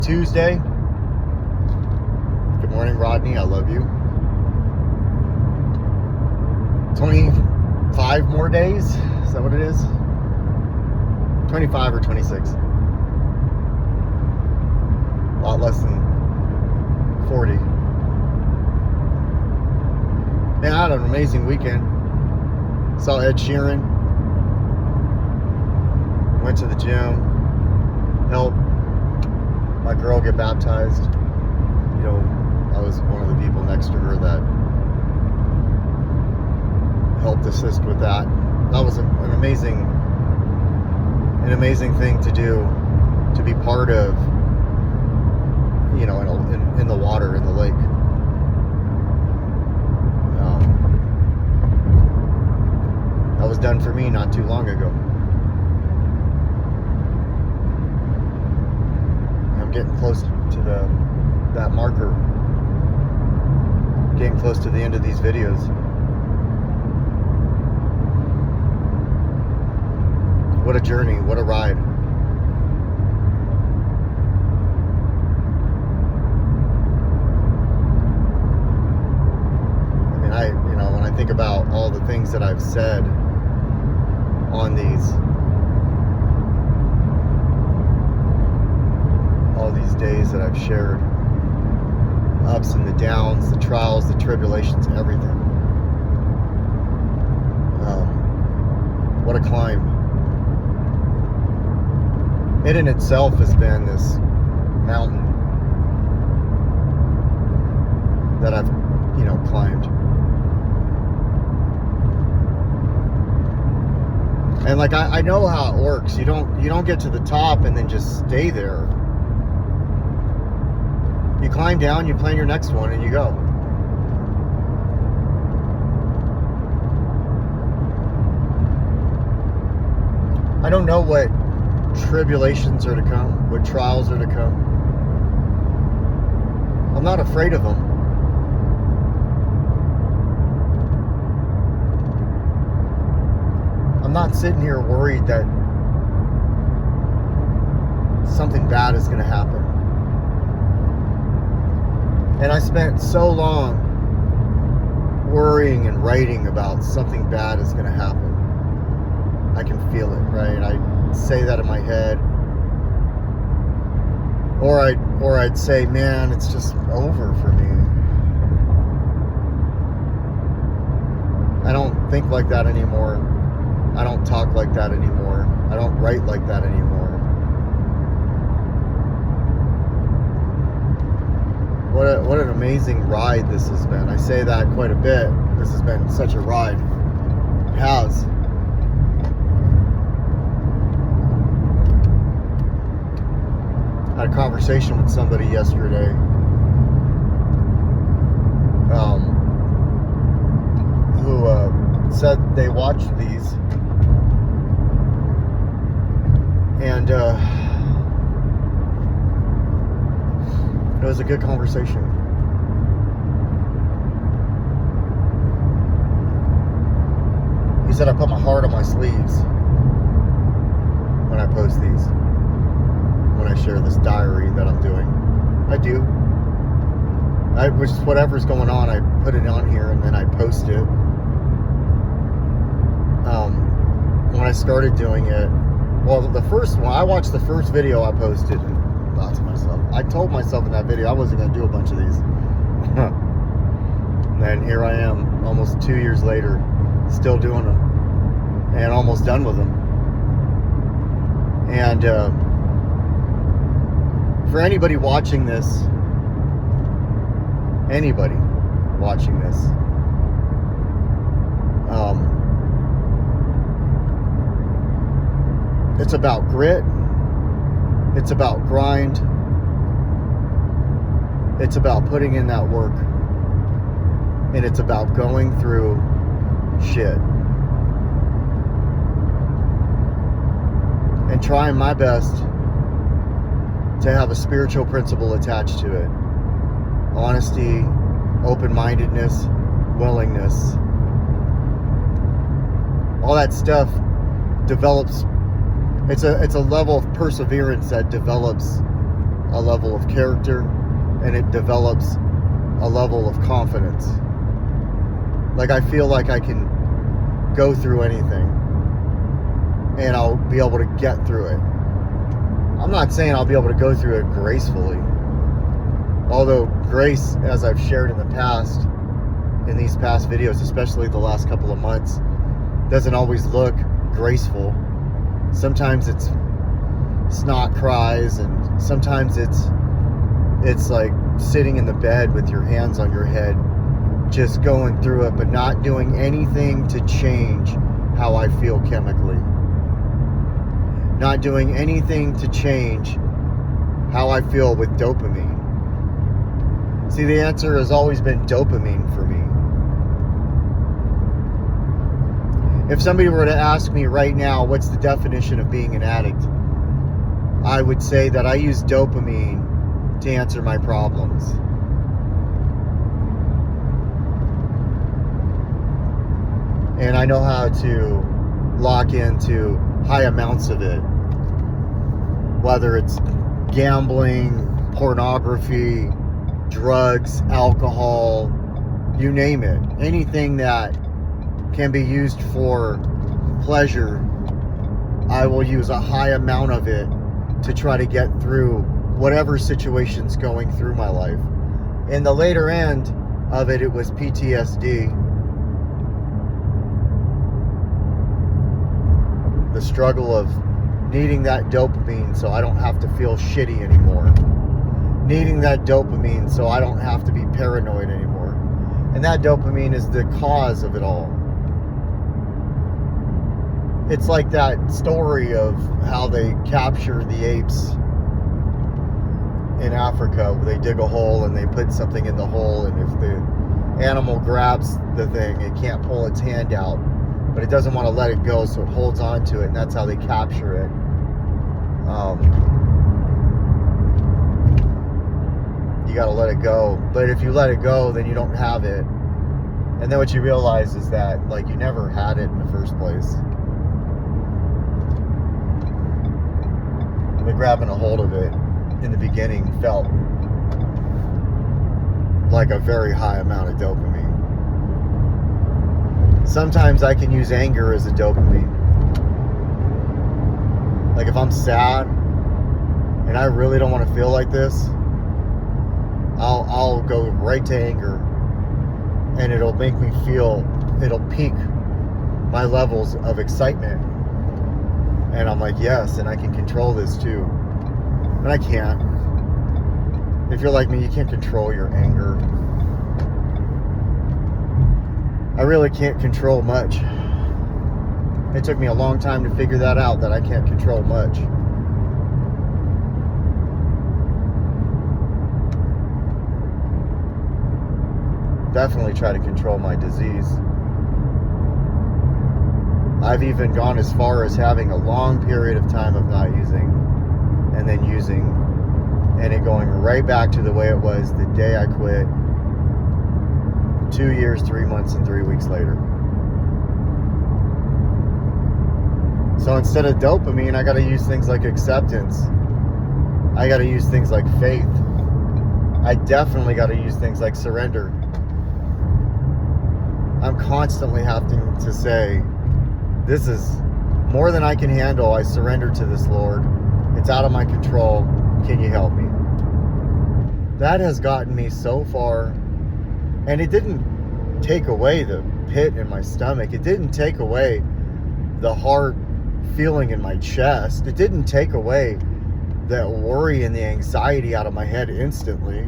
Tuesday. Good morning, Rodney. I love you. 25 more days. Is that what it is? 25 or 26. A lot less than 40. Man, I had an amazing weekend. Saw Ed Sheeran. Went to the gym. Helped my girl get baptized. You know, I was one of the people next to her that helped assist with that. That was an amazing thing to do, to be part of, you know, in the water, in the lake. That was done for me not too long ago. I'm getting close to that marker. Getting close to the end of these videos. What a journey, what a ride. I mean, when I think about all the things that I've said on all these days that I've shared, ups and the downs, the trials, the tribulations, everything. What a climb. It in itself has been this mountain that I've, climbed. And like I know how it works. You don't get to the top and then just stay there. You climb down, you plan your next one, and you go. I don't know what tribulations are to come, what trials are to come. I'm not afraid of them. I'm not sitting here worried that something bad is going to happen. And I spent so long worrying and writing about something bad is going to happen. I can feel it, right? I say that in my head. Or I'd say, man, it's just over for me. I don't think like that anymore. I don't talk like that anymore. I don't write like that anymore. What an amazing ride this has been. I say that quite a bit. This has been such a ride. It has. I had a conversation with somebody yesterday who said they watched these, and it was a good conversation. He said I put my heart on my sleeves when I post these, when I share this diary that I'm doing. I do. Whatever's going on, I put it on here and then I post it. When I started doing it, well, the first one, I watched the first video I posted and thought to myself, I told myself in that video I wasn't going to do a bunch of these. And then here I am, almost 2 years later, still doing them. And almost done with them. And for anybody watching this, it's about grit. It's about grind. It's about putting in that work. And it's about going through shit. And trying my best to have a spiritual principle attached to it. Honesty, open-mindedness, willingness. All that stuff develops. It's a level of perseverance that develops a level of character, and it develops a level of confidence. Like, I feel like I can go through anything and I'll be able to get through it. I'm not saying I'll be able to go through it gracefully. Although grace, as I've shared in the past, in these past videos, especially the last couple of months, doesn't always look graceful. Sometimes it's snot cries, and sometimes it's like sitting in the bed with your hands on your head, just going through it, but not doing anything to change how I feel chemically. Not doing anything to change how I feel with dopamine. See, the answer has always been dopamine for me. If somebody were to ask me right now, what's the definition of being an addict? I would say that I use dopamine to answer my problems. And I know how to lock into high amounts of it. Whether it's gambling, pornography, drugs, alcohol, you name it. Anything that can be used for pleasure, I will use a high amount of it to try to get through whatever situation's going through my life. In the later end of it, it was PTSD. The struggle of needing that dopamine so I don't have to feel shitty anymore. Needing that dopamine so I don't have to be paranoid anymore. And that dopamine is the cause of it all. It's like that story of how they capture the apes in Africa, where they dig a hole and they put something in the hole, and if the animal grabs the thing, it can't pull its hand out, but it doesn't want to let it go, so it holds on to it, and that's how they capture it. You got to let it go. But if you let it go, then you don't have it. And then what you realize is that, like, you never had it in the first place. But grabbing a hold of it in the beginning felt like a very high amount of dopamine. Sometimes I can use anger as a dopamine. Like, if I'm sad and I really don't want to feel like this, I'll go right to anger, and it'll make me feel, it'll pique my levels of excitement, and I'm like, yes, and I can control this too. And I can't. If you're like me, you can't control your anger. I really can't control much. It took me a long time to figure that out, that I can't control much. Definitely try to control my disease. I've even gone as far as having a long period of time of not using, and then using, and it going right back to the way it was the day I quit, 2 years, 3 months, and 3 weeks later. So instead of dopamine, I got to use things like acceptance. I got to use things like faith. I definitely got to use things like surrender. I'm constantly having to say, this is more than I can handle. I surrender to this, Lord. It's out of my control. Can you help me? That has gotten me so far. And it didn't take away the pit in my stomach. It didn't take away the hard feeling in my chest. It didn't take away that worry and the anxiety out of my head instantly.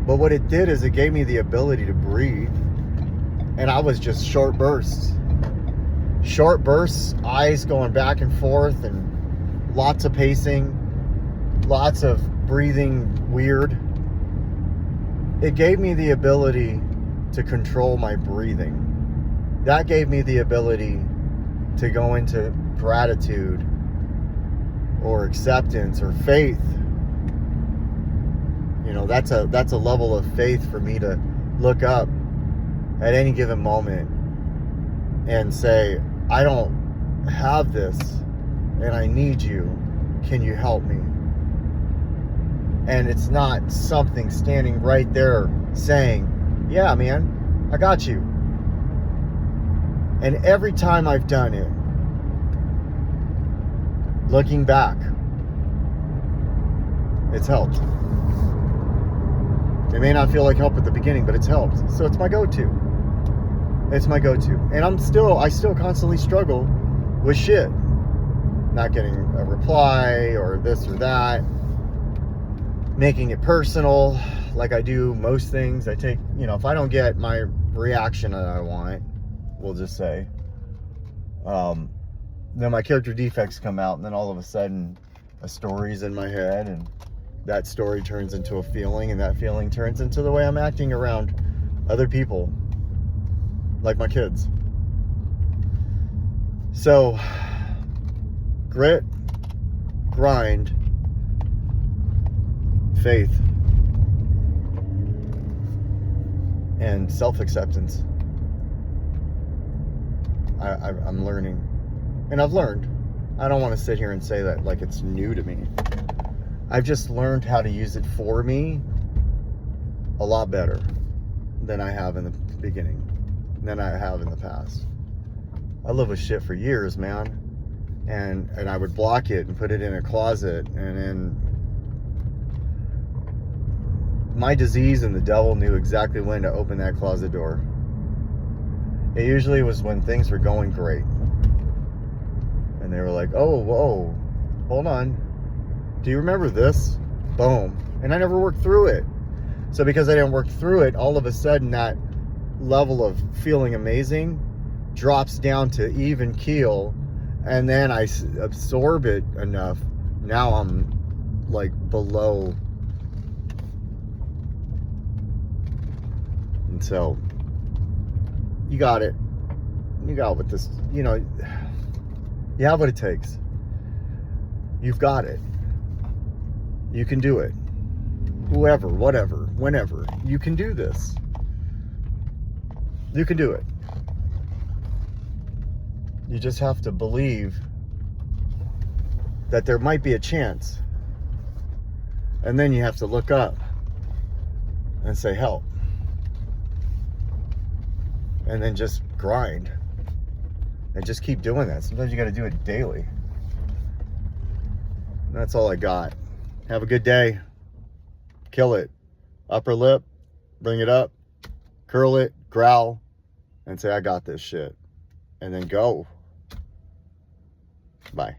But what it did is it gave me the ability to breathe. And I was just short bursts. Short bursts, eyes going back and forth, and lots of pacing, lots of breathing weird. It gave me the ability to control my breathing. That gave me the ability to go into gratitude or acceptance or faith. You know, that's a level of faith for me to look up at any given moment and say, I don't have this and I need you. Can you help me? And it's not something standing right there saying, yeah, man, I got you. And every time I've done it, looking back, it's helped. It may not feel like help at the beginning, but it's helped. So it's my go-to. It's my go-to. And I still constantly struggle with shit. Not getting a reply or this or that. Making it personal like I do most things. I take, if I don't get my reaction that I want, we'll just say, then my character defects come out, and then all of a sudden a story's in my head, and that story turns into a feeling, and that feeling turns into the way I'm acting around other people, like my kids. So, grit, grind, faith, and self-acceptance. I'm learning. And I've learned. I don't want to sit here and say that like it's new to me. I've just learned how to use it for me a lot better than I have in the beginning, than I have in the past. I lived with shit for years, man. And I would block it and put it in a closet, and then my disease and the devil knew exactly when to open that closet door. It usually was when things were going great. And they were like, oh, whoa, hold on. Do you remember this? Boom. And I never worked through it. So because I didn't work through it, all of a sudden that level of feeling amazing drops down to even keel. And then I absorb it enough. Now I'm like below. And so you got it. You got what this, you have what it takes. You've got it. You can do it. Whoever, whatever, whenever. You can do this. You can do it. You just have to believe that there might be a chance. And then you have to look up and say, help. And then just grind. And just keep doing that. Sometimes you got to do it daily. That's all I got. Have a good day. Kill it. Upper lip. Bring it up. Curl it. Growl. And say, I got this shit. And then go. Bye.